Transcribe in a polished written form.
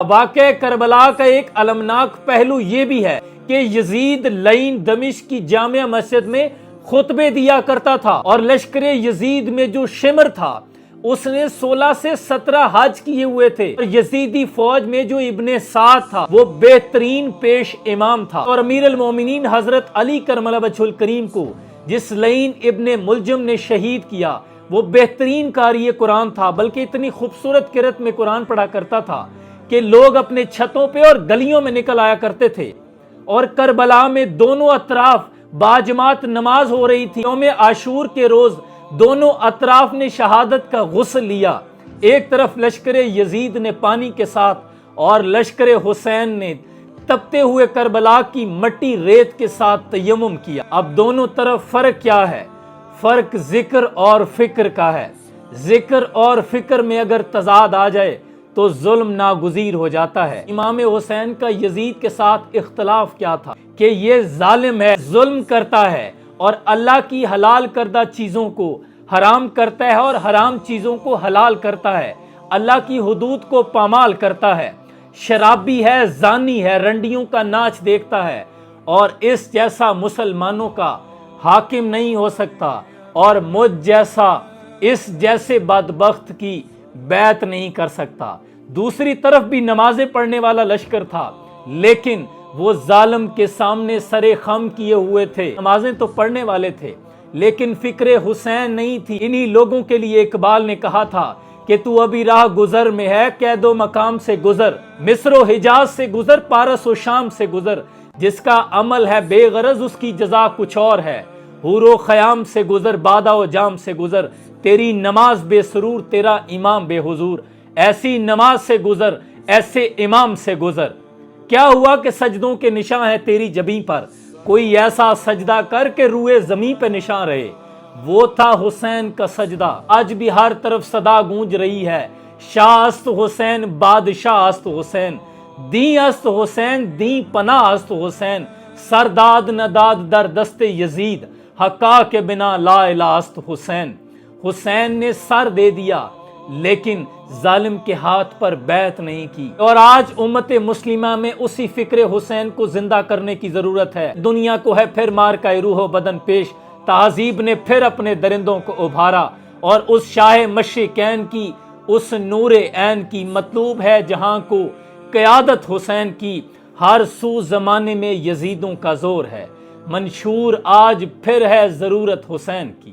واقعہ کربلا کا ایک المناک پہلو یہ بھی ہے کہ یزید لعین دمشق کی جامع مسجد میں خطبے دیا کرتا تھا اور لشکر یزید میں جو شمر تھا اس نے 16 سے 17 حج کیے ہوئے تھے اور یزیدی فوج میں جو ابن سعد تھا وہ بہترین پیش امام تھا اور امیر المومنین حضرت علی کرم اللہ وجہہ الکریم کو جس لعین ابن ملجم نے شہید کیا وہ بہترین قاری قرآن تھا، بلکہ اتنی خوبصورت قرأت میں قرآن پڑھا کرتا تھا کہ لوگ اپنے چھتوں پہ اور گلیوں میں نکل آیا کرتے تھے۔ اور کربلا میں دونوں اطراف باجماعت نماز ہو رہی تھی۔ یوم عاشور کے روز دونوں اطراف نے شہادت کا غسل لیا، ایک طرف لشکر یزید نے پانی کے ساتھ اور لشکر حسین نے تپتے ہوئے کربلا کی مٹی ریت کے ساتھ تیمم کیا۔ اب دونوں طرف فرق کیا ہے؟ فرق ذکر اور فکر کا ہے۔ ذکر اور فکر میں اگر تضاد آ جائے تو ظلم ناگزیر ہو جاتا ہے۔ امام حسین کا یزید کے ساتھ اختلاف کیا تھا کہ یہ ظالم ہے، ظلم کرتا ہے اور اللہ کی حلال کردہ چیزوں کو حرام کرتا ہے اور حرام چیزوں کو حلال کرتا ہے، اللہ کی حدود کو پامال کرتا ہے، شرابی ہے، زانی ہے، رنڈیوں کا ناچ دیکھتا ہے اور اس جیسا مسلمانوں کا حاکم نہیں ہو سکتا اور مجھ جیسا اس جیسے بدبخت کی بیعت نہیں کر سکتا۔ دوسری طرف بھی نمازیں پڑھنے والا لشکر تھا، لیکن وہ ظالم کے سامنے سرے خم کیے ہوئے تھے۔ نمازیں تو پڑھنے والے تھے لیکن فکر حسین نہیں تھی۔ انہی لوگوں کے لیے اقبال نے کہا تھا کہ تو ابھی راہ گزر میں ہے، قید و مقام سے گزر، مصر و حجاز سے گزر، پارس و شام سے گزر، جس کا عمل ہے بے غرض اس کی جزا کچھ اور ہے، حور و خیام سے گزر، بادہ و جام سے گزر، تیری نماز بے سرور، تیرا امام بے حضور، ایسی نماز سے گزر، ایسے امام سے گزر۔ کیا ہوا کہ سجدوں کے نشاں ہیں تیری جبیں پر، کوئی ایسا سجدہ کر کے روئے زمین پہ نشاں رہے۔ وہ تھا حسین کا سجدہ۔ آج بھی ہر طرف صدا گونج رہی ہے، شاہ است حسین، بادشاہ است حسین، دین است حسین، دین پناہ است حسین، سرداد نداد در دست یزید، حقا کے بنا لا الہ است حسین۔ حسین نے سر دے دیا لیکن ظالم کے ہاتھ پر بیعت نہیں کی، اور آج امت مسلمہ میں اسی فکر حسین کو زندہ کرنے کی ضرورت ہے۔ دنیا کو ہے پھر مار کا روح و بدن پیش، تہذیب نے پھر اپنے درندوں کو ابھارا، اور اس شاہ مشرقین کی، اس نور عین کی مطلوب ہے جہاں کو قیادت حسین کی، ہر سو زمانے میں یزیدوں کا زور ہے، منشور آج پھر ہے ضرورت حسین کی۔